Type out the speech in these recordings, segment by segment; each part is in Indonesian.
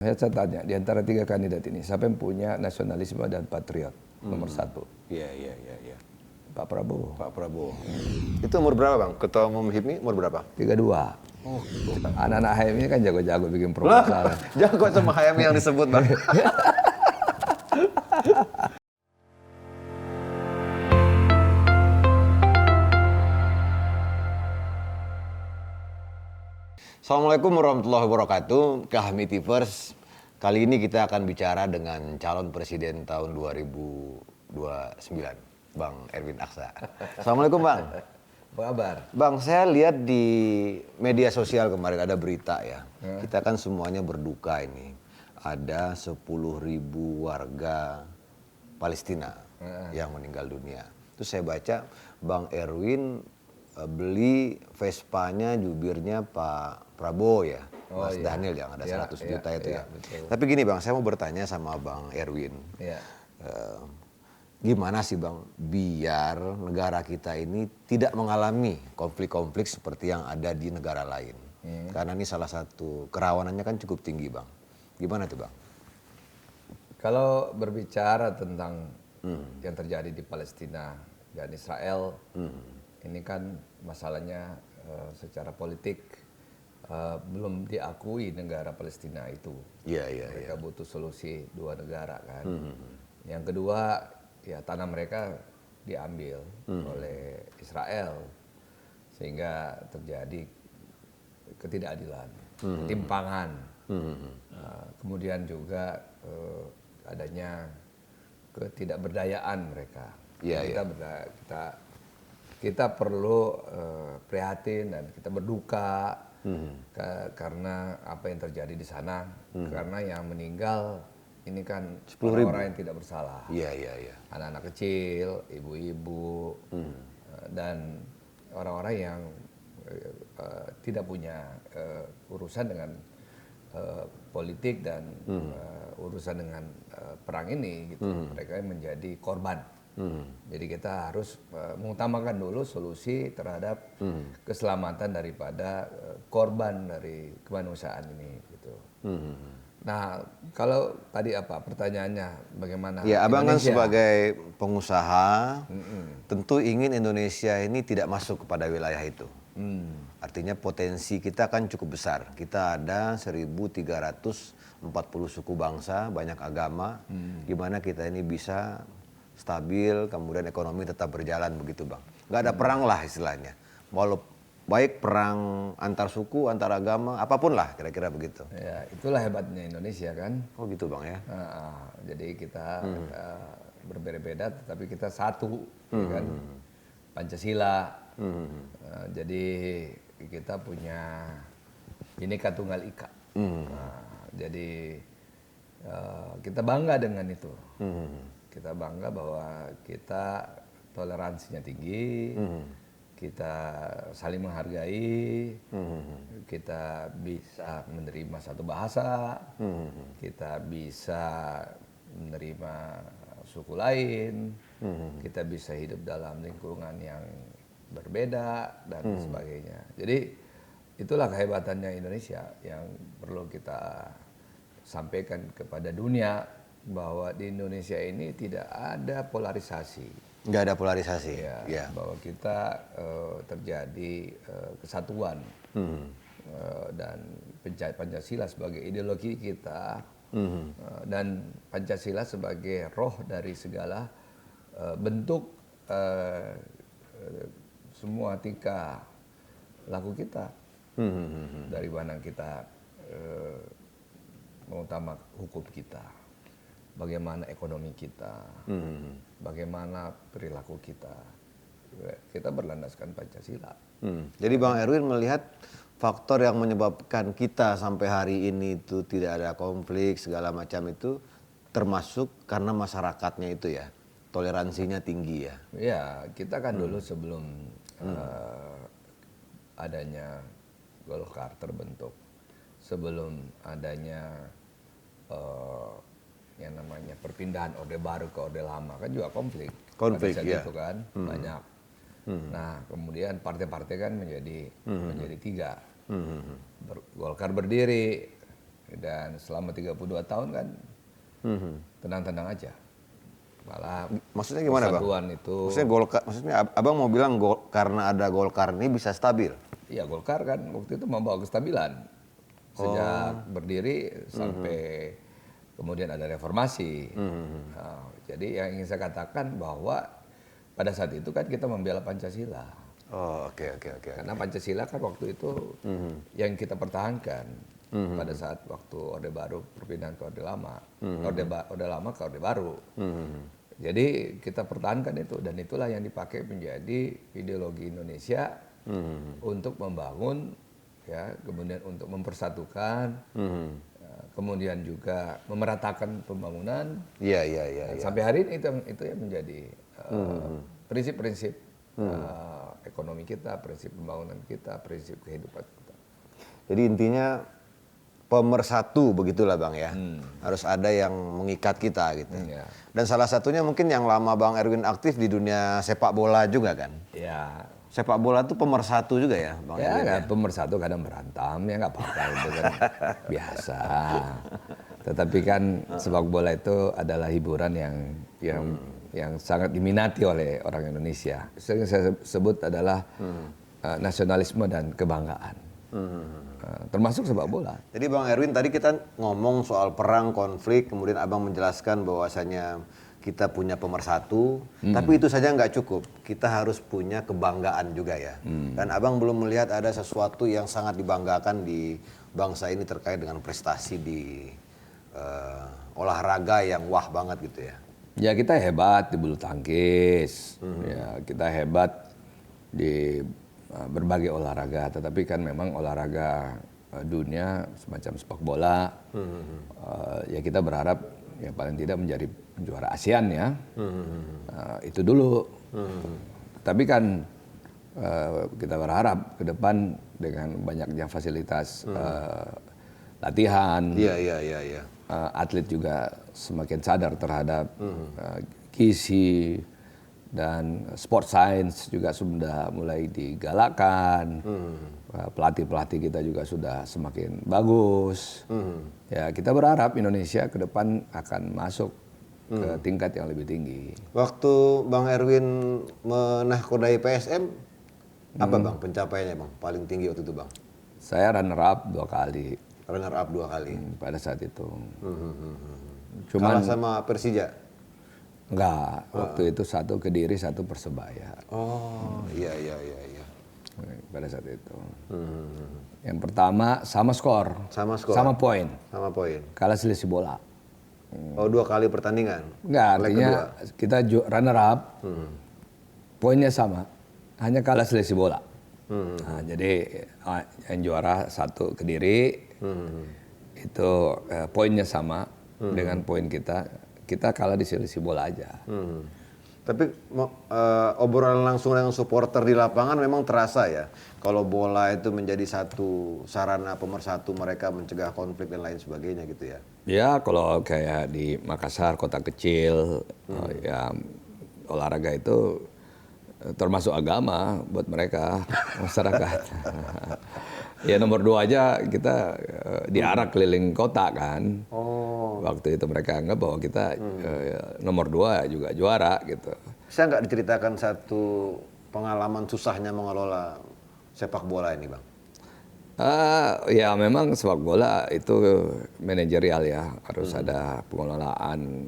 Saya tanya, di antara tiga kandidat ini, siapa yang punya nasionalisme dan patriot nomor satu? Iya. Pak Prabowo. Pak Prabowo. Itu umur berapa Bang? Ketua Umum HIPMI umur berapa? 32. Oh, Anak-anak HM ini kan jago-jago bikin proposal. jago sama HM yang disebut Bang. Assalamualaikum warahmatullahi wabarakatuh. Kahmitivers. Kali ini kita akan bicara dengan calon presiden tahun 2029, Bang Erwin Aksa. Assalamualaikum Bang. Apa kabar? Bang, saya lihat di media sosial kemarin ada berita ya. Kita kan semuanya berduka ini. Ada 10.000 warga Palestina yang meninggal dunia. Terus saya baca Bang Erwin beli Vespanya, jubirnya Pak Prabowo ya. Mas Daniel yang ada 100 juta itu ya. Betul. Tapi gini Bang, saya mau bertanya sama Bang Erwin. Iya. Gimana sih Bang, biar negara kita ini tidak mengalami konflik-konflik seperti yang ada di negara lain. Karena ini salah satu kerawanannya kan cukup tinggi Bang. Gimana tuh Bang? Kalau berbicara tentang yang terjadi di Palestina dan Israel, ini kan masalahnya secara politik belum diakui negara Palestina itu. Iya. Mereka butuh solusi dua negara kan. Yang kedua, ya tanah mereka diambil oleh Israel sehingga terjadi ketidakadilan, ketimpangan. Kemudian juga adanya ketidakberdayaan mereka. Kita perlu prihatin dan kita berduka karena apa yang terjadi di sana. Karena yang meninggal ini kan orang-orang yang tidak bersalah. Iya. Anak-anak kecil, ibu-ibu, dan orang-orang yang tidak punya urusan dengan politik dan urusan dengan perang ini gitu. Mereka yang menjadi korban. Jadi kita harus mengutamakan dulu solusi terhadap keselamatan daripada korban dari kemanusiaan ini gitu. Nah, kalau tadi apa pertanyaannya bagaimana? Ya, Abang kan Indonesia? sebagai pengusaha tentu ingin Indonesia ini tidak masuk kepada wilayah itu. Artinya potensi kita kan cukup besar. Kita ada 1.340 suku bangsa, banyak agama. Gimana kita ini bisa stabil, kemudian ekonomi tetap berjalan begitu Bang. Nggak ada perang lah istilahnya. Walau baik perang antar suku, antar agama, apapun lah kira-kira begitu. Ya, itulah hebatnya Indonesia kan. Oh gitu Bang ya. Jadi kita berbeda-beda, tetapi kita satu, ya kan? Pancasila. Jadi kita punya Bhinneka Tunggal Ika. Jadi kita bangga dengan itu. Kita bangga bahwa kita toleransinya tinggi. Kita saling menghargai, kita bisa menerima satu bahasa, kita bisa menerima suku lain, kita bisa hidup dalam lingkungan yang berbeda dan sebagainya. Jadi itulah kehebatannya Indonesia yang perlu kita sampaikan kepada dunia bahwa di Indonesia ini tidak ada polarisasi. Nggak ada polarisasi. Ya. Bahwa kita terjadi kesatuan dan Pancasila sebagai ideologi kita dan Pancasila sebagai roh dari segala bentuk semua tingkah laku kita. Dari mana kita mengutamakan hukum kita, bagaimana ekonomi kita, bagaimana perilaku kita. Kita berlandaskan Pancasila. Jadi Bang Erwin melihat faktor yang menyebabkan kita sampai hari ini itu tidak ada konflik segala macam itu termasuk karena masyarakatnya itu ya, toleransinya tinggi ya. Ya, kita kan dulu sebelum adanya Golkar terbentuk, sebelum adanya yang namanya perpindahan Orde Baru ke Orde Lama kan juga konflik ya. Itu kan banyak. Nah kemudian partai-partai kan menjadi tiga. Golkar berdiri, Dan selama 32 tahun kan tenang-tenang aja. Malah Maksudnya gimana Bang? persatuan itu. Maksudnya Abang mau bilang karena ada Golkar ini bisa stabil? Iya, Golkar kan waktu itu membawa kestabilan. Sejak berdiri sampai kemudian ada reformasi. Nah, jadi yang ingin saya katakan bahwa pada saat itu kan kita membela Pancasila. Oh, oke. Karena Pancasila kan waktu itu yang kita pertahankan pada saat waktu Orde Baru perpindahan ke Orde Lama. Orde Lama ke Orde Baru. Jadi kita pertahankan itu dan itulah yang dipakai menjadi ideologi Indonesia untuk membangun, ya, kemudian untuk mempersatukan, kemudian juga memeratakan pembangunan. Iya. Sampai hari ini itu yang menjadi prinsip-prinsip ekonomi kita, prinsip pembangunan kita, prinsip kehidupan kita. Jadi intinya pemersatu begitulah Bang ya. Harus ada yang mengikat kita gitu. Ya. Dan salah satunya mungkin yang lama Bang Erwin aktif di dunia sepak bola juga kan. Ya. Sepak bola itu pemersatu juga ya Bang Ya, Erwin. nggak, pemersatu kadang berantem, ya nggak apa-apa, itu kan biasa. Tetapi kan sepak bola itu adalah hiburan yang sangat diminati oleh orang Indonesia. Sering saya sebut adalah nasionalisme dan kebanggaan. Termasuk sepak bola. Jadi Bang Erwin tadi kita ngomong soal perang, konflik, kemudian Abang menjelaskan bahwasanya kita punya pemersatu, tapi itu saja nggak cukup. Kita harus punya kebanggaan juga ya. Dan Abang belum melihat ada sesuatu yang sangat dibanggakan di bangsa ini terkait dengan prestasi di olahraga yang wah banget gitu ya. Ya, kita hebat di bulu tangkis, ya, kita hebat di berbagai olahraga. Tetapi kan memang olahraga dunia semacam sepak bola, ya kita berharap ya paling tidak menjadi juara ASEAN ya. Itu dulu. Tapi kan kita berharap ke depan dengan banyaknya fasilitas latihan, Iya. atlet juga semakin sadar terhadap gizi dan sport science juga sudah mulai digalakkan. Pelatih-pelatih kita juga sudah semakin bagus. Ya, kita berharap Indonesia ke depan akan masuk ke tingkat yang lebih tinggi. Waktu Bang Erwin menahkodai PSM, apa Bang pencapaiannya Bang? Paling tinggi waktu itu Bang? Saya runner up 2 kali Runner up 2 kali. pada saat itu. Kalah sama Persija? Enggak, waktu itu 1 Kediri, 1 Persebaya. Oh, iya. Pada saat itu. Yang pertama sama skor. Sama skor? Sama poin. Sama poin. Kalah selisih bola. Oh, 2 kali pertandingan? Enggak, artinya kita runner up, poinnya sama, hanya kalah selisih bola. Nah, jadi yang juara 1 Kediri, itu poinnya sama dengan poin kita. Kita kalah di selisih bola aja. Tapi obrolan langsung dengan supporter di lapangan memang terasa ya. Kalau bola itu menjadi satu sarana pemersatu mereka mencegah konflik dan lain sebagainya gitu ya. Ya, kalau kayak di Makassar, kota kecil, ya olahraga itu termasuk agama buat mereka, masyarakat. Ya nomor 2 aja kita diarak keliling kota kan. Waktu itu mereka anggap bahwa kita nomor 2 juga juara gitu. Saya nggak diceritakan satu pengalaman susahnya mengelola sepak bola ini Bang? Ya memang sepak bola itu manajerial ya, harus ada pengelolaan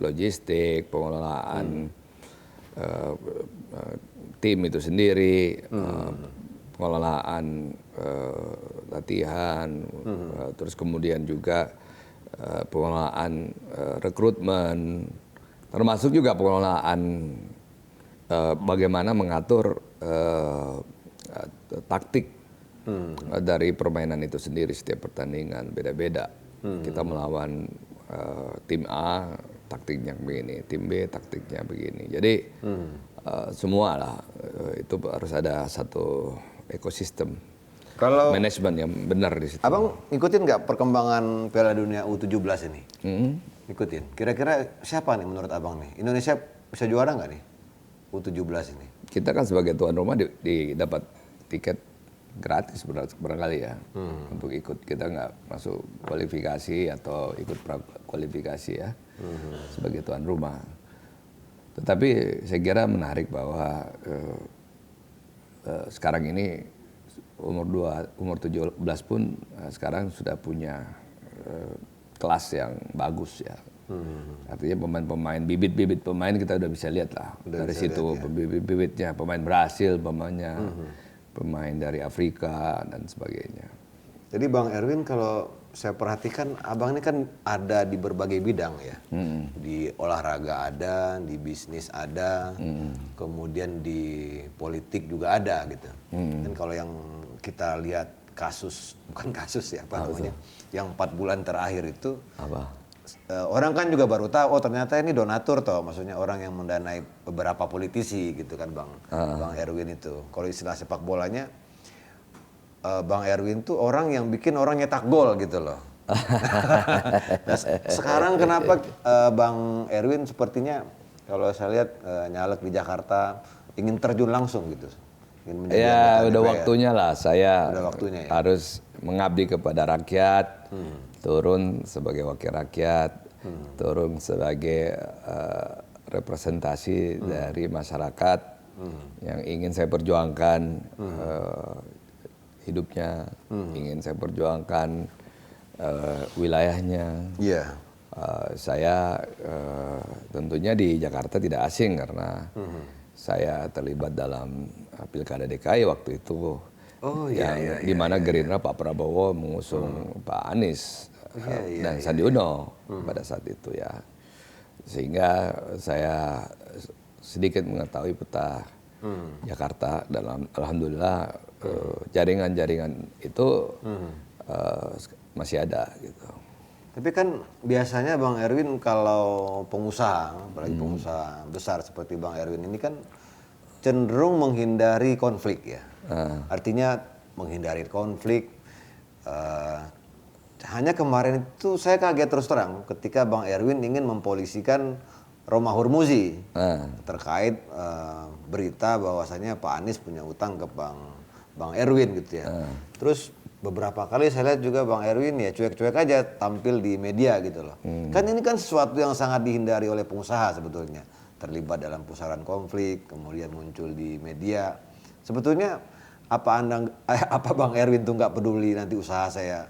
logistik, pengelolaan tim itu sendiri, pengelolaan latihan, terus kemudian juga pengelolaan rekrutmen, termasuk juga pengelolaan bagaimana mengatur taktik dari permainan itu sendiri. Setiap pertandingan beda-beda. Kita melawan tim A taktiknya begini, tim B taktiknya begini. Jadi semua lah itu harus ada satu ekosistem. Kalau manajemen yang benar di situ. Abang ngikutin nggak perkembangan Piala Dunia U17 ini? Ikutin. Kira-kira siapa nih menurut Abang nih? Indonesia bisa juara nggak nih U17 ini? Kita kan sebagai tuan rumah dapat tiket gratis barangkali ya untuk ikut. Kita nggak masuk kualifikasi atau ikut kualifikasi ya sebagai tuan rumah. Tetapi saya kira menarik bahwa sekarang ini umur 17 pun sekarang sudah punya kelas yang bagus ya. Artinya pemain-pemain, bibit-bibit pemain kita udah bisa lihat lah. Dari situ ya. Bibit-bibitnya, pemain Brasil, pemain dari Afrika dan sebagainya. Jadi Bang Erwin, kalau saya perhatikan abang ini kan ada di berbagai bidang ya. Di olahraga ada, di bisnis ada, kemudian di politik juga ada gitu. Dan kalau yang kita lihat bukan kasus ya, apa namanya, yang 4 bulan terakhir itu, orang kan juga baru tahu, oh ternyata ini donatur toh, maksudnya orang yang mendanai beberapa politisi gitu kan Bang Erwin itu. Kalau istilah sepak bolanya, Bang Erwin tuh orang yang bikin orang nyetak gol gitu loh. Nah, sekarang kenapa Bang Erwin sepertinya kalau saya lihat nyalek di Jakarta ingin terjun langsung gitu? Ya udah waktunya lah saya harus mengabdi kepada rakyat, turun sebagai wakil rakyat, turun sebagai representasi dari masyarakat yang ingin saya perjuangkan hidupnya, ingin saya perjuangkan wilayahnya. Saya tentunya di Jakarta tidak asing karena saya terlibat dalam Pilkada DKI waktu itu, di mana Gerindra Pak Prabowo mengusung Pak Anies dan Sandi Uno pada saat itu ya, sehingga saya sedikit mengetahui peta Jakarta dan alhamdulillah jaringan-jaringan itu masih ada gitu. Tapi kan biasanya Bang Erwin kalau pengusaha, apalagi pengusaha besar seperti Bang Erwin ini kan cenderung menghindari konflik ya. Artinya menghindari konflik. Hanya kemarin itu saya kaget terus terang ketika Bang Erwin ingin mempolisikan Roma Hurmuzi terkait berita bahwasanya Pak Anies punya utang ke Bang Erwin gitu ya. Terus beberapa kali saya lihat juga Bang Erwin ya cuek-cuek aja tampil di media gitu loh. Kan ini kan sesuatu yang sangat dihindari oleh pengusaha sebetulnya. Terlibat dalam pusaran konflik, kemudian muncul di media. Sebetulnya apa Bang Erwin tuh nggak peduli nanti usaha saya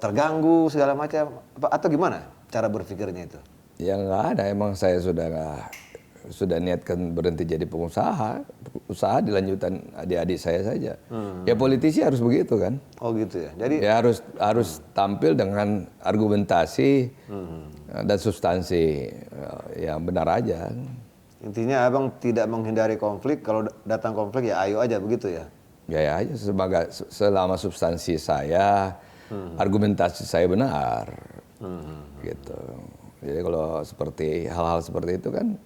terganggu segala macam atau gimana cara berpikirnya itu? Ya nggak ada, emang saya sudah niatkan berhenti jadi pengusaha, usaha dilanjutkan adik-adik saya saja. Ya politisi harus begitu kan? Oh gitu ya. Jadi ya harus tampil dengan argumentasi dan substansi yang benar aja. Intinya abang tidak menghindari konflik, kalau datang konflik ya ayo aja begitu ya? Ya aja, selama substansi saya, argumentasi saya benar, gitu. Jadi kalau seperti hal-hal seperti itu kan,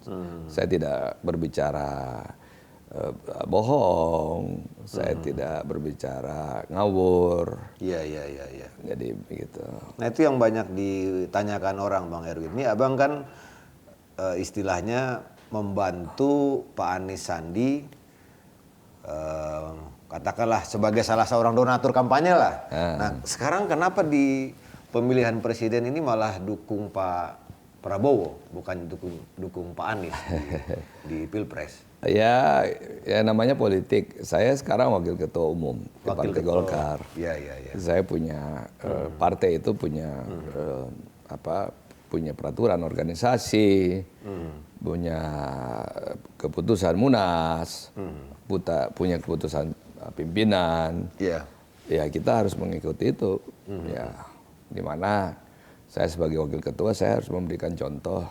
saya tidak berbicara bohong, saya tidak berbicara ngawur. Iya. Jadi begitu. Nah itu yang banyak ditanyakan orang Bang Erwin. Ini abang kan istilahnya membantu Pak Anies Sandi, katakanlah sebagai salah seorang donatur kampanye lah. Nah sekarang kenapa di pemilihan presiden ini malah dukung Pak Prabowo, bukan dukung Pak Anies di Pilpres? Ya namanya politik. Saya sekarang wakil ketua umum di Partai Golkar. Iya. Saya punya partai itu punya punya peraturan organisasi, punya keputusan Munas, punya keputusan pimpinan. Ya kita harus mengikuti itu. Ya, di mana saya sebagai wakil ketua saya harus memberikan contoh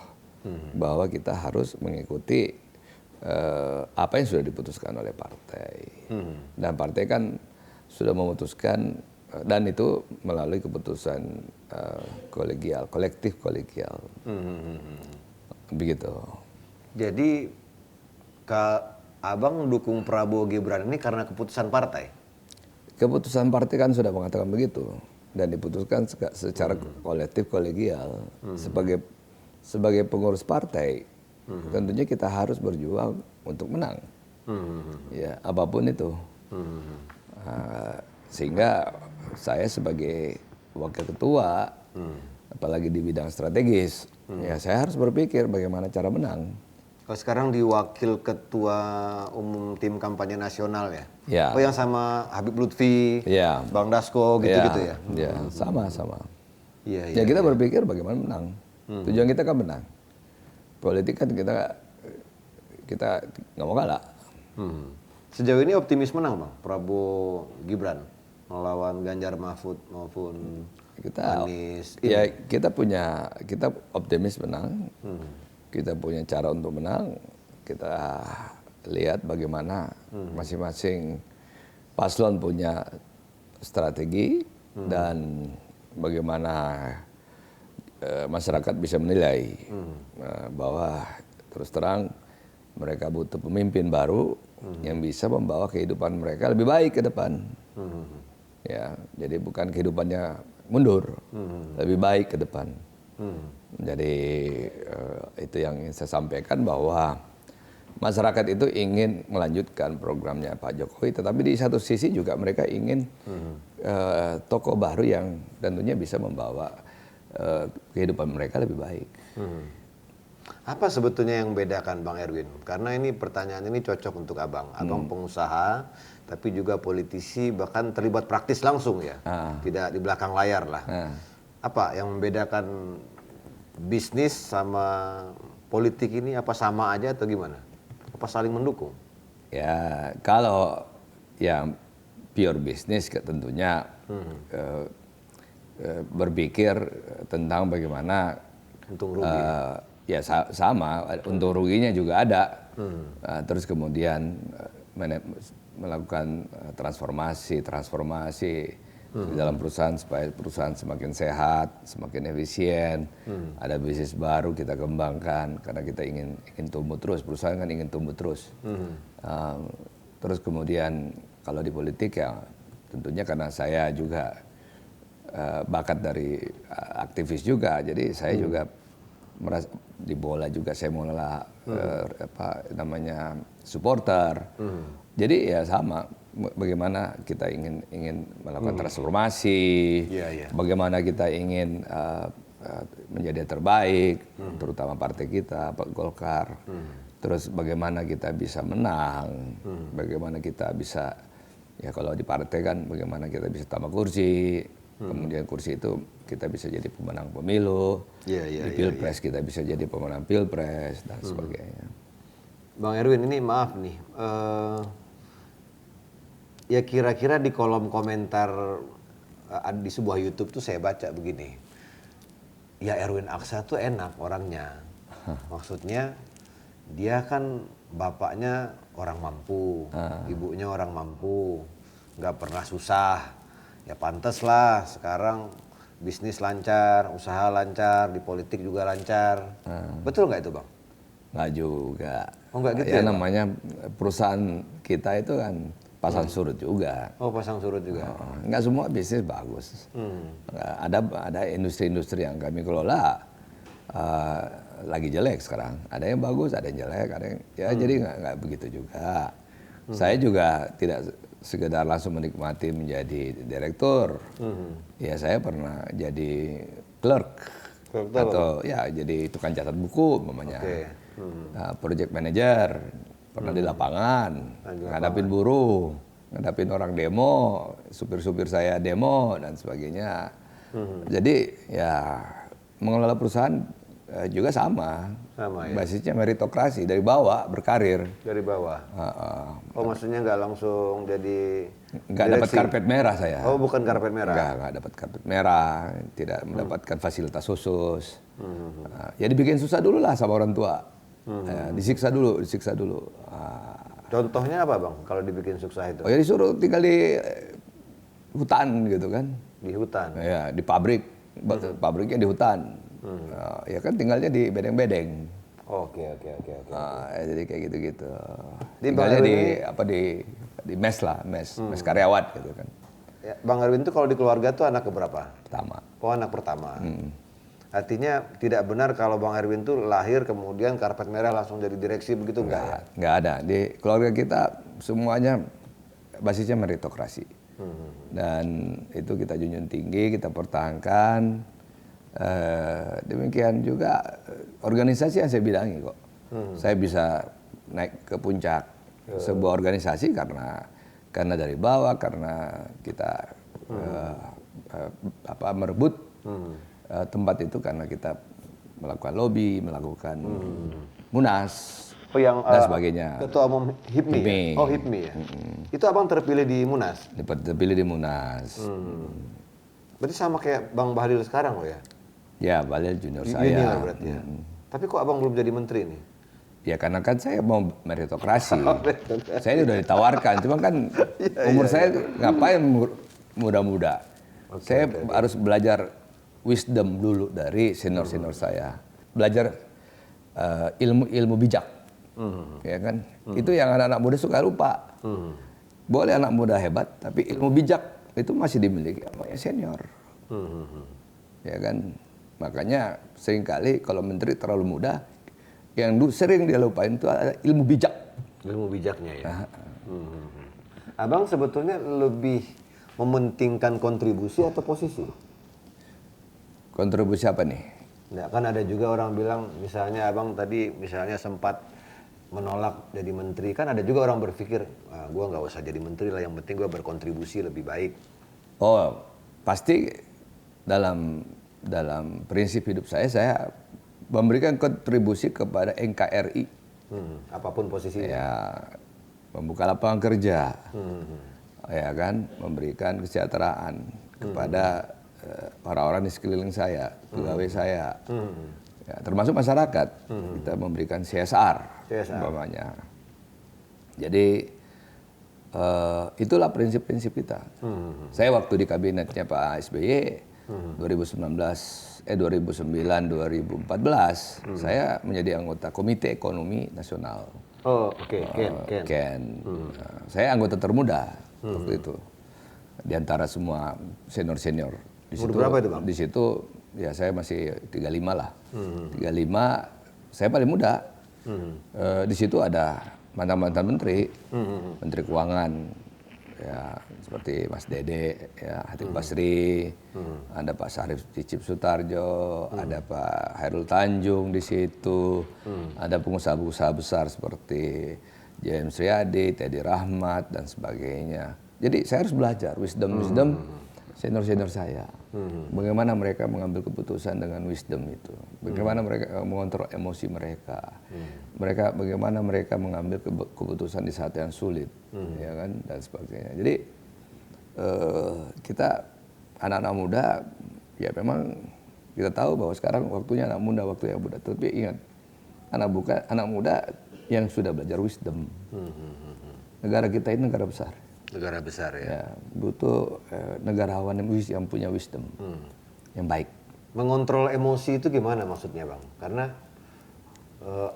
bahwa kita harus mengikuti apa yang sudah diputuskan oleh partai. Dan partai kan sudah memutuskan, dan itu melalui keputusan kolektif kolegial. Begitu. Jadi abang dukung Prabowo Gibran ini karena keputusan partai? Keputusan partai kan sudah mengatakan begitu. Dan diputuskan secara kolektif kolegial. Sebagai pengurus partai, tentunya kita harus berjuang untuk menang. Ya, apapun itu. Sehingga saya sebagai wakil ketua, apalagi di bidang strategis, ya saya harus berpikir bagaimana cara menang. Kalau sekarang di wakil ketua umum tim kampanye nasional ya? Ya. Oh yang sama Habib Lutfi, Ya. Bang Dasko gitu-gitu ya? Ya, sama-sama. Iya, Ya kita berpikir bagaimana menang. Tujuan kita kan menang. Politik kan kita nggak mau kalah. Sejauh ini optimis menang Bang, Prabowo Gibran melawan Ganjar Mahfud maupun Anies. Ya kita optimis menang. Kita punya cara untuk menang. Kita lihat bagaimana masing-masing paslon punya strategi dan bagaimana masyarakat bisa menilai bahwa terus terang mereka butuh pemimpin baru yang bisa membawa kehidupan mereka lebih baik ke depan. Ya, jadi bukan kehidupannya mundur, lebih baik ke depan. Jadi itu yang ingin saya sampaikan, bahwa masyarakat itu ingin melanjutkan programnya Pak Jokowi, tetapi di satu sisi juga mereka ingin tokoh baru yang tentunya bisa membawa kehidupan mereka lebih baik. Apa sebetulnya yang membedakan Bang Erwin? Karena ini pertanyaan ini cocok untuk Abang. Abang pengusaha, tapi juga politisi, bahkan terlibat praktis langsung ya, tidak di belakang layar lah. Apa yang membedakan bisnis sama politik ini? Apa sama aja atau gimana? Apa saling mendukung? Ya kalau yang pure bisnis tentunya berpikir tentang bagaimana untung rugi. Ya sama, untung ruginya juga ada. Terus kemudian melakukan transformasi di dalam perusahaan supaya perusahaan semakin sehat, semakin efisien. Ada bisnis baru kita kembangkan karena kita ingin tumbuh terus. Perusahaan kan ingin tumbuh terus. Terus kemudian kalau di politik ya tentunya karena saya juga bakat dari aktivis juga, jadi saya juga merasa di bola juga saya mulai supporter. Jadi ya sama, bagaimana kita ingin melakukan transformasi, bagaimana kita ingin menjadi yang terbaik, terutama partai kita, Pak Golkar. Terus bagaimana kita bisa menang, bagaimana kita bisa, ya kalau di partai kan bagaimana kita bisa tambah kursi, kemudian kursi itu kita bisa jadi pemenang pemilu, di pilpres kita bisa jadi pemenang pilpres dan sebagainya. Bang Erwin, ini maaf nih, ya kira-kira di kolom komentar di sebuah YouTube tuh saya baca begini, ya Erwin Aksa tuh enak orangnya, maksudnya dia kan bapaknya orang mampu, ibunya orang mampu, nggak pernah susah, ya pantas lah sekarang bisnis lancar, usaha lancar, di politik juga lancar. Betul nggak itu Bang? Nggak juga. Oh nggak gitu ya, ya namanya perusahaan kita itu kan pasang surut juga. Oh pasang surut juga. Nggak semua bisnis bagus. Ada industri-industri yang kami kelola lagi jelek sekarang. Ada yang bagus, ada yang jelek, ada yang jadi nggak begitu juga. Saya juga tidak sekedar langsung menikmati menjadi direktur. Ya saya pernah jadi clerk atau ya jadi tukang catat buku umpamanya. Project manager, pernah di lapangan, ngadapin buruh, ngadapin orang demo, supir-supir saya demo dan sebagainya. Jadi ya mengelola perusahaan juga sama ya? Basisnya meritokrasi, dari bawah berkarir. Dari bawah. Oh maksudnya nggak langsung jadi nggak dapat karpet merah saya. Oh bukan karpet merah. Nggak dapat karpet merah, tidak mendapatkan fasilitas khusus. Ya dibikin susah dulu lah sama orang tua. Disiksa dulu. Contohnya apa Bang kalau dibikin susah itu? Oh ya disuruh tinggal di hutan gitu kan. Di hutan? Ya di pabrik, pabriknya di hutan. Ya kan tinggalnya di bedeng-bedeng. Oke. Jadi kayak gitu-gitu. Tinggalnya di mes lah, mes karyawan gitu kan. Ya, Bang Erwin itu kalau di keluarga tuh anak keberapa? Pertama. Oh anak pertama. Artinya tidak benar kalau Bang Erwin tuh lahir kemudian karpet merah langsung jadi direksi begitu enggak ya? Enggak ada. Di keluarga kita semuanya basisnya meritokrasi. Dan itu kita junjung tinggi, kita pertahankan. Demikian juga organisasi yang saya bidangi kok. Saya bisa naik ke puncak sebuah organisasi karena dari bawah, karena kita merebut tempat itu, karena kita melakukan lobby, melakukan munas dan sebagainya. Ketua umum HIPMI. Ya? Oh, HIPMI ya. Itu abang terpilih di Munas. Terpilih di Munas. Berarti sama kayak Bang Bahlil sekarang loh ya? Ya, Bahlil junior saya. Junior berarti ya. Tapi kok abang belum jadi menteri nih? Ya karena kan saya mau meritokrasi. Saya udah ditawarkan, cuma kan umur saya ngapain muda-muda. Saya harus belajar wisdom dulu dari senior-senior saya. Belajar ilmu bijak. Ya kan? Itu yang anak-anak muda suka lupa. Boleh anak muda hebat, tapi ilmu bijak itu masih dimiliki sama senior. Ya kan? Makanya seringkali kalau menteri terlalu muda, yang sering dia lupain itu ada ilmu bijak. Ilmu bijaknya ya. Abang sebetulnya lebih mementingkan kontribusi atau posisi? Kontribusi apa nih? Nah, kan ada juga orang bilang, misalnya abang tadi misalnya sempat menolak jadi menteri, kan ada juga orang berpikir, gue nggak usah jadi menteri lah, yang penting gue berkontribusi lebih baik. Oh, pasti dalam prinsip hidup saya memberikan kontribusi kepada NKRI. Apapun posisinya. Ya, membuka lapangan kerja, ya kan, memberikan kesejahteraan kepada orang-orang di sekeliling saya, pegawai saya, ya, termasuk masyarakat. Kita memberikan CSR. Umpamanya. Jadi itulah prinsip-prinsip kita. Saya waktu di kabinetnya Pak SBY 2009-2014 saya menjadi anggota Komite Ekonomi Nasional. Oh, oke, Ken. Saya anggota termuda waktu itu di antara semua senior-senior. Di situ, berapa itu, Bang? Di situ ya saya masih 35 lah. 35 saya paling muda. Di situ ada mantan-mantan menteri, menteri keuangan, ya seperti Mas Dede, ya Hatip Basri, ada Pak Sarif Cicip Sutarjo, ada Pak Hairul Tanjung di situ, ada pengusaha-pengusaha besar seperti James Riyadi, Teddy Rahmat dan sebagainya. Jadi saya harus belajar wisdom senior-senior saya. Bagaimana mereka mengambil keputusan dengan wisdom itu. Bagaimana mereka mengontrol emosi mereka. Bagaimana mereka mengambil keputusan di saat yang sulit, ya kan, dan sebagainya. Jadi kita anak-anak muda, ya memang kita tahu bahwa sekarang waktunya anak muda, waktu yang muda. Tapi ingat, anak muda yang sudah belajar wisdom. Negara kita ini negara besar. Negara besar ya. Ya, butuh negarawan yang punya wisdom, yang baik. Mengontrol emosi itu gimana maksudnya, Bang? Karena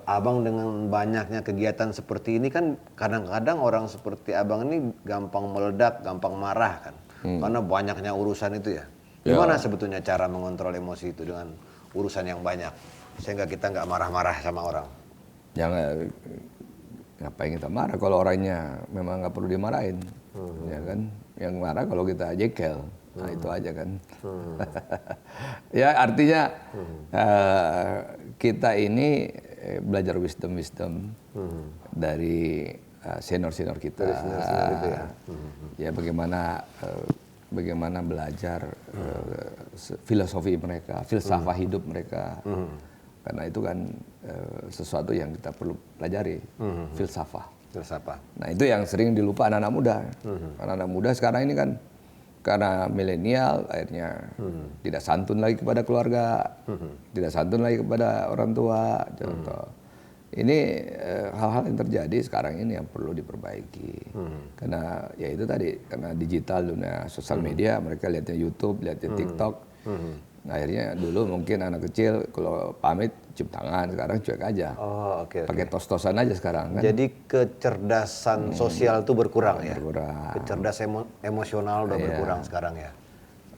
abang dengan banyaknya kegiatan seperti ini kan kadang-kadang orang seperti abang ini gampang meledak, gampang marah kan. Karena banyaknya urusan itu ya. Gimana sebetulnya cara mengontrol emosi itu dengan urusan yang banyak? Sehingga kita nggak marah-marah sama orang. Jangan, ngapain kita marah kalau orangnya memang nggak perlu dimarahin, ya kan? Yang marah kalau kita jekel, nah itu aja kan. Ya artinya kita ini belajar wisdom dari senior kita. Dari senior itu ya. Ya bagaimana belajar filosofi mereka, filsafah hidup mereka. Karena itu kan sesuatu yang kita perlu pelajari, filsafah. Nah itu yang sering dilupa anak-anak muda. Anak-anak muda sekarang ini kan karena milenial akhirnya tidak santun lagi kepada keluarga, tidak santun lagi kepada orang tua. Contoh. Ini hal-hal yang terjadi sekarang ini yang perlu diperbaiki. Karena ya itu tadi, karena digital, dunia sosial media, mereka lihatnya YouTube, lihatnya TikTok. Nah, akhirnya dulu mungkin anak kecil kalau pamit cium tangan, sekarang cuek aja. Oh, oke. Pakai tos-tosan aja sekarang kan. Jadi kecerdasan sosial itu berkurang ya. Berkurang. Kecerdasan emosional udah berkurang sekarang ya.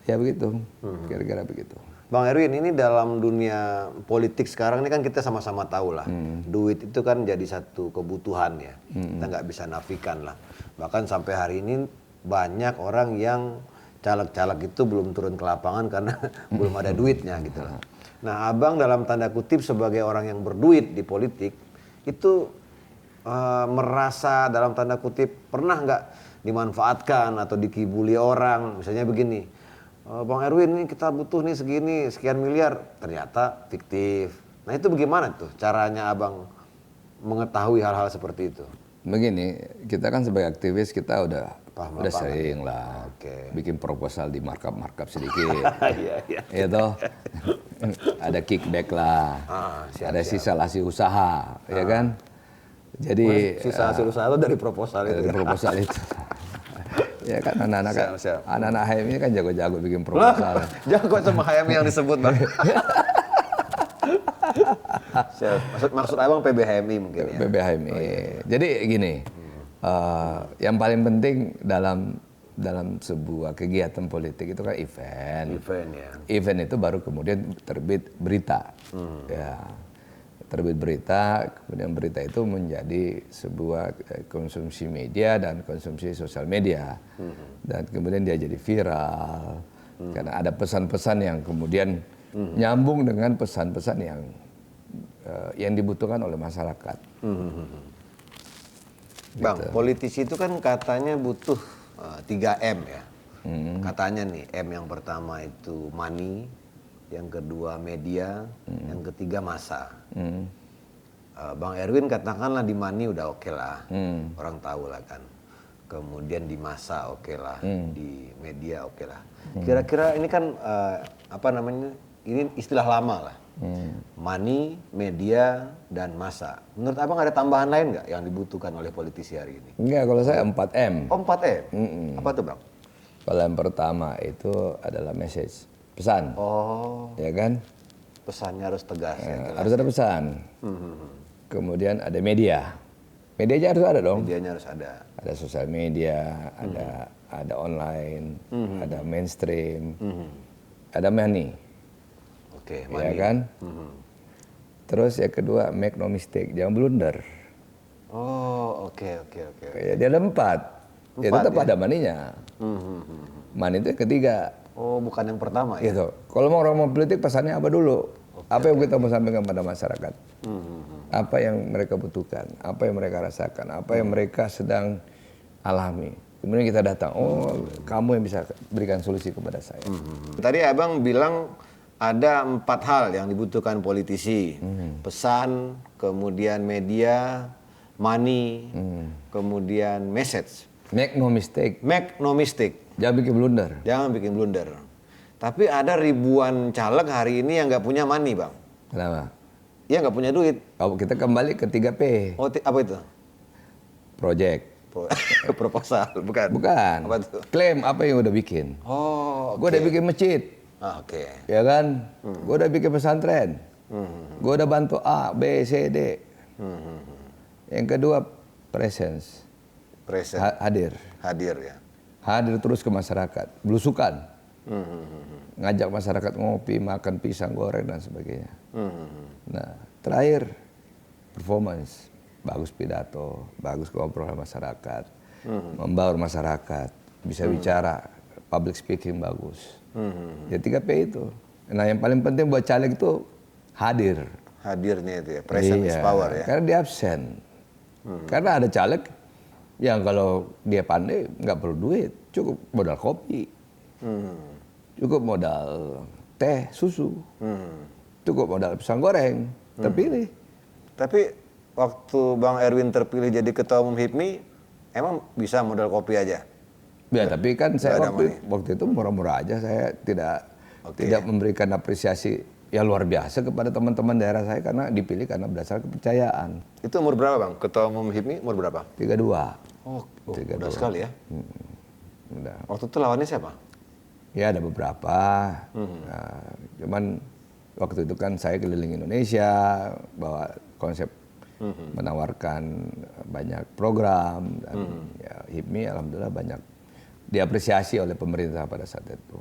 Ya begitu. Kira-kira begitu. Bang Erwin, ini dalam dunia politik sekarang ini kan kita sama-sama tahu lah. Duit itu kan jadi satu kebutuhan ya. Kita nggak bisa nafikan lah. Bahkan sampai hari ini banyak orang yang caleg-caleg itu belum turun ke lapangan karena belum ada duitnya gitu loh. Nah, Abang dalam tanda kutip sebagai orang yang berduit di politik itu merasa dalam tanda kutip pernah nggak dimanfaatkan atau dikibuli orang, misalnya begini, Bang Erwin ini kita butuh nih segini sekian miliar, ternyata fiktif. Nah itu bagaimana tuh caranya Abang mengetahui hal-hal seperti itu? Begini, kita kan sebagai aktivis kita udah sering lah bikin proposal di markup sedikit. Ya toh, ada kickback lah, ada sisa hasil usaha, ya kan? Jadi sisa hasil usaha itu dari proposal itu. Dari proposal itu. Ya kan anak-anak HMI ini kan jago-jago bikin proposal. Jago sama HMI yang disebut, Bang. Maksud Abang PBHMI mungkin ya. PBHMI. Oh, iya. Jadi gini, yang paling penting dalam sebuah kegiatan politik itu kan event. Event ya. Event itu baru kemudian terbit berita. Ya. Terbit berita, kemudian berita itu menjadi sebuah konsumsi media dan konsumsi sosial media. Dan kemudian dia jadi viral. Karena ada pesan-pesan yang kemudian nyambung dengan pesan-pesan yang dibutuhkan oleh masyarakat. Bang, Gitu. politisi itu kan katanya butuh 3M ya. Katanya nih, M yang pertama itu money, yang kedua media, yang ketiga massa. Bang Erwin katakanlah di money udah oke lah, orang tahu lah kan. Kemudian di massa oke lah, di media oke lah. Kira-kira ini kan apa namanya? Ini istilah lama lah. Money, media, dan massa. Menurut Abang ada tambahan lain nggak yang dibutuhkan oleh politisi hari ini? Enggak, kalau saya 4M. Oh, 4M? Apa tuh, Bang? Kalau yang pertama itu adalah message, pesan. Oh, Ya kan? pesannya harus tegas ya. Harus ada pesan. Kemudian ada media. Medianya harus ada dong. Medianya harus ada. Ada sosial media, ada online, ada mainstream, ada money. Oke, Ya money. kan? Terus yang kedua, make no mistake, jangan blunder. Oh, oke. Ya, dia ada 4. Ya tetap ada money-nya. Money itu yang ketiga. Oh, bukan yang pertama ya? Gitu. Kalau mau orang mau politik pesannya apa dulu? Apa yang kita mau sampaikan pada masyarakat? Apa yang mereka butuhkan? Apa yang mereka rasakan? Apa yang mereka sedang alami? Kemudian kita datang, oh kamu yang bisa berikan solusi kepada saya. Tadi Abang bilang ada 4 hal yang dibutuhkan politisi. Pesan, kemudian media, money, kemudian message. Make no mistake, Make no mistake. jangan bikin blunder. Jangan bikin blunder. Tapi ada ribuan caleg hari ini yang nggak punya money, Bang. Kenapa? Ya nggak punya duit. Oh, kita kembali ke 3P, Oh, apa itu? project. Proposal, bukan? Bukan. Apa itu? Klaim apa yang udah bikin. Oh, Gue udah bikin masjid, Oke. ya kan? Gue udah bikin pesantren. Gue udah bantu A, B, C, D. Yang kedua, presence. Present. Hadir. Hadir ya. Hadir terus ke masyarakat. Belusukan. Ngajak masyarakat ngopi, makan pisang goreng dan sebagainya. Nah, terakhir, performance. Bagus pidato, bagus ngobrol sama masyarakat. Membaur masyarakat. Bisa bicara, public speaking bagus. Ya 3P itu. Nah yang paling penting buat caleg itu hadir. Hadirnya itu ya. Present is power ya. Karena dia absen. Karena ada caleg yang kalau dia pandai nggak perlu duit, cukup modal kopi, cukup modal teh, susu, cukup modal pisang goreng, terpilih. Tapi waktu Bang Erwin terpilih jadi ketua umum HIPMI, emang bisa modal kopi aja? Ya tapi kan saya ada waktu itu murah-murah aja, saya tidak memberikan apresiasi yang luar biasa kepada teman-teman daerah saya karena dipilih karena berdasarkan kepercayaan. Itu umur berapa, Bang? Ketua umum HIPMI umur berapa? 32. Oh, 32. udah sekali ya. Udah. Waktu itu lawannya siapa? Ya ada beberapa. Nah, cuman waktu itu kan saya keliling Indonesia bawa konsep menawarkan banyak program dan ya HIPMI alhamdulillah banyak diapresiasi oleh pemerintah pada saat itu.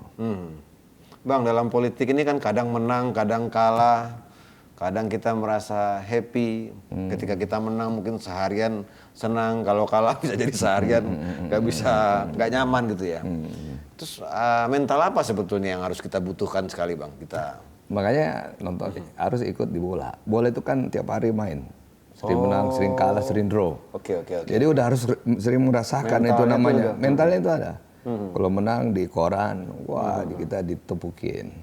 Bang, dalam politik ini kan kadang menang, kadang kalah. Kadang kita merasa happy ketika kita menang, mungkin seharian senang, kalau kalah bisa jadi seharian nggak nyaman gitu ya. Terus mental apa sebetulnya yang harus kita butuhkan sekali Bang? Makanya nonton harus ikut di bola. Bola itu kan tiap hari main. Sering menang, sering kalah, sering draw. Oke. Jadi udah harus sering merasakan itu namanya. Mentalnya itu ada. Kalau menang di koran, wah kita ditepukin.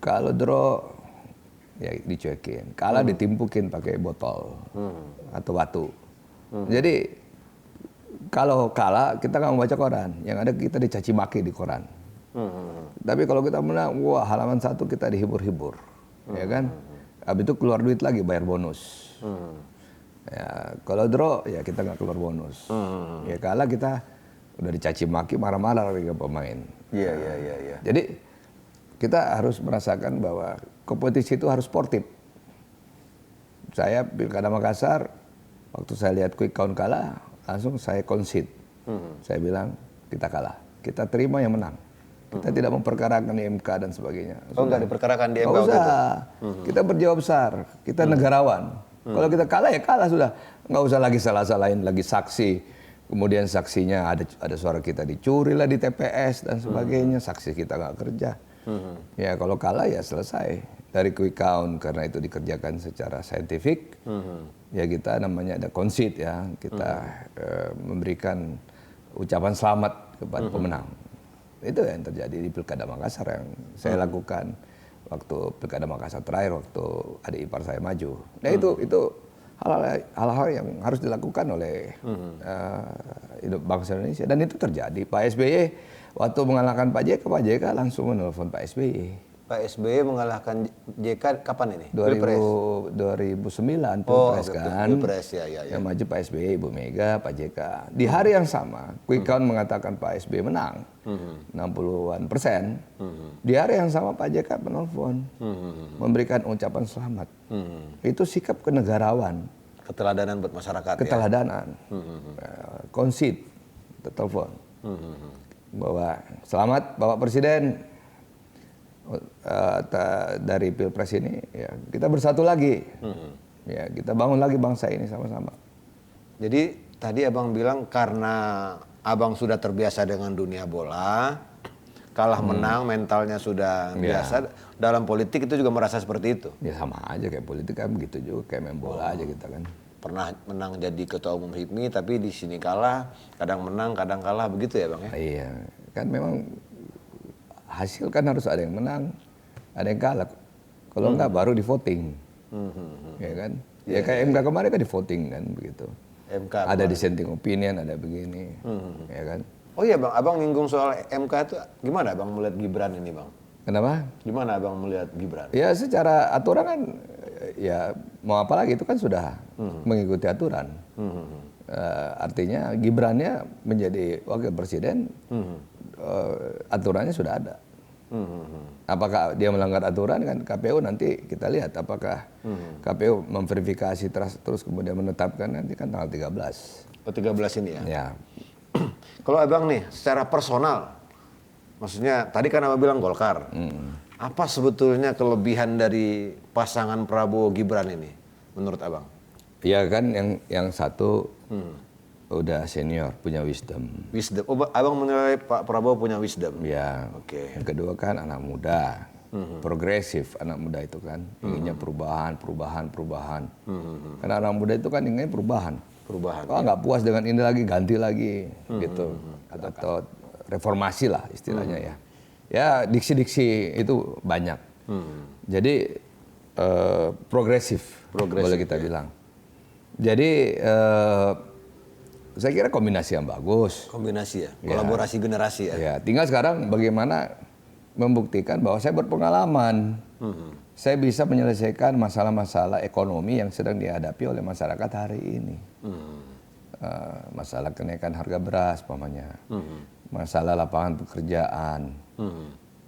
Kalau draw ya dicuekin. Kalah ditimpukin pakai botol atau batu. Jadi kalau kalah kita nggak membaca koran, yang ada kita dicaci maki di koran. Tapi kalau kita menang, wah halaman 1 kita dihibur-hibur, ya kan? Habis itu keluar duit lagi bayar bonus. Ya, kalau draw ya kita nggak keluar bonus. Ya kalah kita udah dicaci maki, marah-marah lagi ke pemain. Iya. Jadi kita harus merasakan bahwa kompetisi itu harus sportif. Saya Pilkada Makassar, waktu saya lihat quick count kalah, langsung saya concede. Saya bilang kita kalah, kita terima yang menang. Kita tidak memperkarakan di MK dan sebagainya. Oh nggak diperkarakan di MK? Nggak usah. Kita berjiwa besar, kita negarawan. Kalau kita kalah ya kalah sudah. Nggak usah lagi salah-salahin lagi saksi. Kemudian saksinya ada suara kita dicuri lah di TPS dan sebagainya. Saksi kita nggak kerja. Ya kalau kalah ya selesai. Dari quick count karena itu dikerjakan secara saintifik. Ya kita namanya ada concede ya. Kita memberikan ucapan selamat kepada pemenang. Itu yang terjadi di Pilkada Makassar yang saya lakukan waktu Pilkada Makassar terakhir, waktu adik ipar saya maju. Nah itu hal-hal yang harus dilakukan oleh bangsa Indonesia, dan itu terjadi. Pak SBY waktu mengalahkan Pak JK langsung menelpon Pak SBY. Pak SBY mengalahkan JK kapan ini? 2009 Pilpres kan. Pilpres ya. Yang maju Pak SBY, Ibu Mega, Pak JK. Di hari yang sama, quick count mengatakan Pak SBY menang. 60-an%. Di hari yang sama Pak JK menelpon. Memberikan ucapan selamat. Itu sikap kenegarawan. Keteladanan buat masyarakat. Keteladanan. Concede, telepon. Bahwa selamat Bapak Presiden. Dari Pilpres ini ya kita bersatu lagi, ya kita bangun lagi bangsa ini sama-sama. Jadi tadi abang bilang karena abang sudah terbiasa dengan dunia bola, kalah menang mentalnya sudah biasa. Dalam politik itu juga merasa seperti itu. Ya sama aja kayak politik kan begitu juga, kayak main bola aja kita kan. Pernah menang jadi ketua umum HIPMI, tapi di sini kalah, kadang menang, kadang kalah, begitu ya bang ya? Iya, kan memang hasil kan harus ada yang menang, ada yang kalah. Kalau enggak baru di voting, ya kan? Ya kayak MK kemarin kan di voting kan begitu. MK ada kemarin. dissenting opinion, ada begini, ya kan? Oh iya bang, abang nyinggung soal MK itu gimana abang melihat Gibran ini bang? Kenapa? Gimana abang melihat Gibran? Ya secara aturan kan, ya mau apa lagi itu kan sudah mengikuti aturan. Artinya Gibrannya menjadi wakil presiden, aturannya sudah ada. Apakah dia melanggar aturan kan KPU nanti kita lihat apakah KPU memverifikasi terus kemudian menetapkan nanti kan tanggal 13. Oh 13 ini ya? Ya. Kalau abang nih secara personal, maksudnya tadi kan abang bilang Golkar. Apa sebetulnya kelebihan dari pasangan Prabowo Gibran ini menurut abang? Ya kan yang satu udah senior, punya wisdom. Wisdom. Oh, abang menilai Pak Prabowo punya wisdom. Ya. Oke. Yang kedua kan anak muda, progresif anak muda itu kan, inginnya perubahan. Karena anak muda itu kan inginnya perubahan. Oh nggak puas dengan ini lagi, ganti lagi, gitu. Atau reformasi lah istilahnya ya. Ya diksi-diksi itu banyak. Jadi progresif, boleh kita bilang. Jadi saya kira kombinasi yang bagus. Kombinasi ya, kolaborasi generasi ya. Ya, tinggal sekarang bagaimana membuktikan bahwa saya berpengalaman. Saya bisa menyelesaikan masalah-masalah ekonomi yang sedang dihadapi oleh masyarakat hari ini. Masalah kenaikan harga beras, pamannya. Masalah lapangan pekerjaan.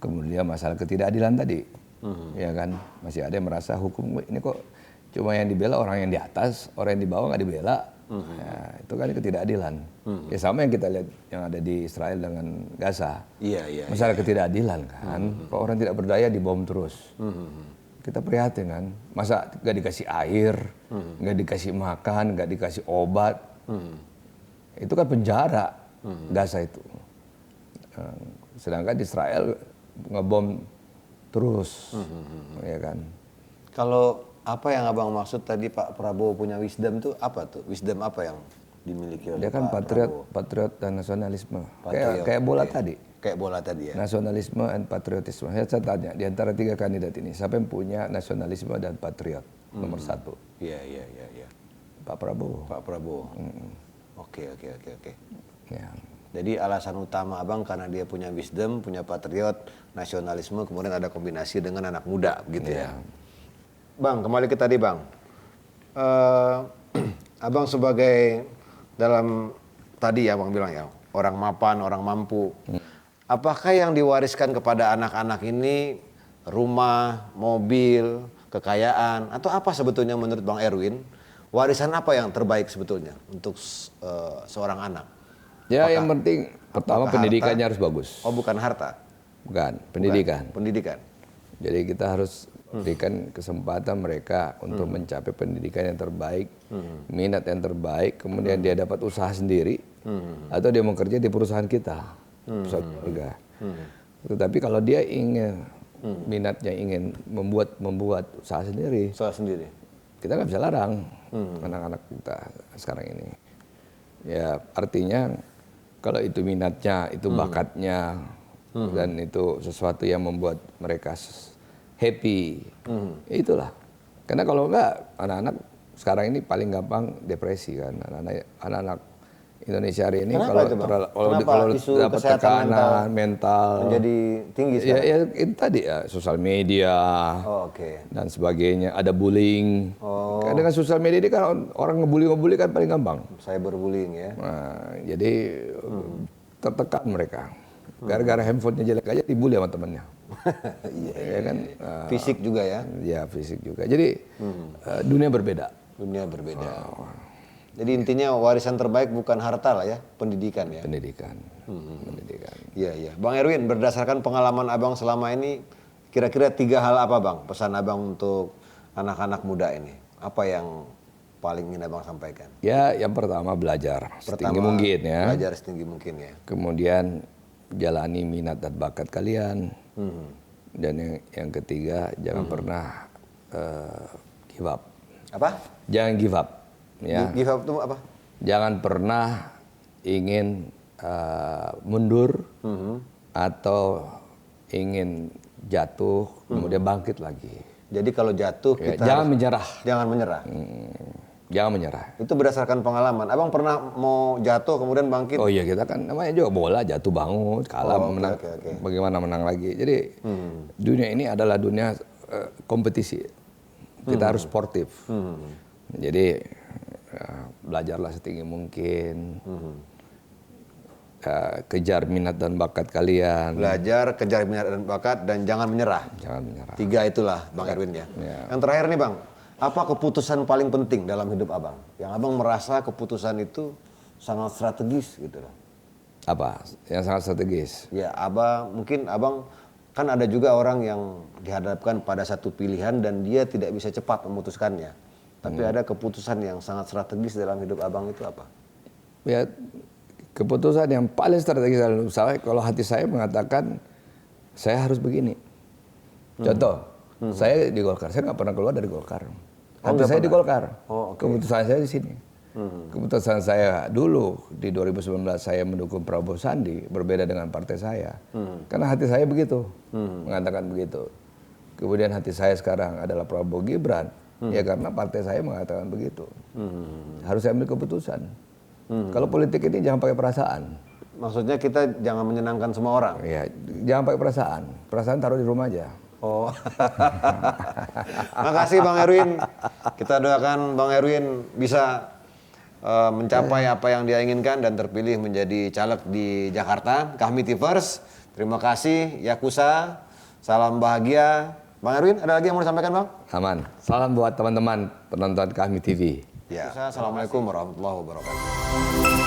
Kemudian masalah ketidakadilan tadi. Ya kan, masih ada yang merasa hukum ini kok cuma yang dibela orang yang di atas, orang yang di bawah nggak dibela. Ya, itu kan ketidakadilan. Ya sama yang kita lihat yang ada di Israel dengan Gaza. Iya. Masalah ketidakadilan kan. Kalau orang tidak berdaya dibom terus. kita prihatin kan. Masa nggak dikasih air, nggak dikasih makan, nggak dikasih obat. Itu kan penjara Gaza itu. Sedangkan Israel ngebom terus, ya kan. Kalau apa yang abang maksud tadi Pak Prabowo punya wisdom tuh apa tuh? Wisdom apa yang dimiliki oleh Dia kan Pak Prabowo? patriot dan nasionalisme. Patriot, Kayak bola tadi. Kayak bola tadi ya. Nasionalisme dan patriotisme. Saya tanya, di antara 3 kandidat ini, siapa yang punya nasionalisme dan patriot nomor 1? Iya. Pak Prabowo. Pak Prabowo. Oke. Ya. Jadi alasan utama abang karena dia punya wisdom, punya patriot, nasionalisme, kemudian ada kombinasi dengan anak muda, gitu ya. Bang, kembali ke tadi bang. Abang sebagai dalam tadi ya abang bilang ya, orang mapan, orang mampu. Apakah yang diwariskan kepada anak-anak ini rumah, mobil, kekayaan, atau apa sebetulnya menurut Bang Erwin? Warisan apa yang terbaik sebetulnya untuk seorang anak? Ya, yang penting pertama pendidikannya harus bagus. Oh, bukan harta. Bukan, pendidikan. Pendidikan. Jadi kita harus berikan kesempatan mereka untuk mencapai pendidikan yang terbaik, minat yang terbaik, kemudian dia dapat usaha sendiri, atau dia mau kerja di perusahaan kita, perusahaan keluarga. Tetapi kalau dia ingin, minatnya ingin membuat usaha sendiri, kita nggak bisa larang anak-anak kita sekarang ini. Ya artinya kalau itu minatnya, itu bakatnya, dan itu sesuatu yang membuat mereka happy, itulah. Karena kalau enggak, anak-anak sekarang ini paling gampang depresi kan. Anak-anak Indonesia hari ini kalau dapat tekanan mental menjadi tinggi sekarang. Ya itu tadi ya, sosial media dan sebagainya, ada bullying. Karena dengan sosial media ini kan orang ngebully kan paling gampang. Cyberbullying ya. Nah, jadi tertekan mereka. Gara-gara handphonenya jelek aja dibully sama temennya. Iya kan? Fisik juga ya? Ya fisik juga. Jadi dunia berbeda. Dunia berbeda. Jadi intinya warisan terbaik bukan harta lah ya, pendidikan ya. Pendidikan. Pendidikan. Iya. Bang Erwin, berdasarkan pengalaman abang selama ini, kira-kira 3 hal apa bang? Pesan abang untuk anak-anak muda ini. Apa yang paling ingin abang sampaikan? Ya, yang pertama belajar setinggi mungkin ya. Belajar setinggi mungkin ya. Kemudian jalani minat dan bakat kalian. Dan yang ketiga, jangan pernah give up. Apa? Jangan give up. Ya. Give up itu apa? Jangan pernah ingin mundur atau ingin jatuh kemudian bangkit lagi. Jadi kalau jatuh kita jangan menyerah. Jangan menyerah. Jangan menyerah. Itu berdasarkan pengalaman. Abang pernah mau jatuh kemudian bangkit? Oh iya, kita kan namanya juga bola, jatuh bangun, kalah, menang. Bagaimana menang lagi. Jadi dunia ini adalah dunia kompetisi. Kita harus sportif. Jadi belajarlah setinggi mungkin. Kejar minat dan bakat kalian. Belajar, kejar minat dan bakat, dan jangan menyerah. Jangan menyerah. 3 itulah Bang Erwin ya. Yang terakhir nih Bang, apa keputusan paling penting dalam hidup abang? Yang abang merasa keputusan itu sangat strategis gitu loh. Apa? Yang sangat strategis? Ya, mungkin abang kan ada juga orang yang dihadapkan pada satu pilihan dan dia tidak bisa cepat memutuskannya. Tapi ada keputusan yang sangat strategis dalam hidup abang itu apa? Ya, keputusan yang paling strategis dalam hidup saya, kalau hati saya mengatakan saya harus begini. Contoh, saya di Golkar, saya nggak pernah keluar dari Golkar. Hati saya di Golkar. Keputusan saya di sini. Keputusan saya dulu di 2019 saya mendukung Prabowo Sandi, berbeda dengan partai saya. Karena hati saya begitu, mengatakan begitu. Kemudian hati saya sekarang adalah Prabowo Gibran, ya karena partai saya mengatakan begitu. Harus saya ambil keputusan. Kalau politik ini jangan pakai perasaan. Maksudnya kita jangan menyenangkan semua orang? Ya, jangan pakai perasaan. Perasaan taruh di rumah aja. Oh. Makasih Bang Erwin. Kita doakan Bang Erwin bisa mencapai apa yang dia inginkan dan terpilih menjadi caleg di Jakarta. Kahmitivers, terima kasih. Yakusa, salam bahagia. Bang Erwin, ada lagi yang mau disampaikan Bang? Aman. Salam buat teman-teman penonton Kahmi TV. Ya. Assalamualaikum warahmatullahi wabarakatuh.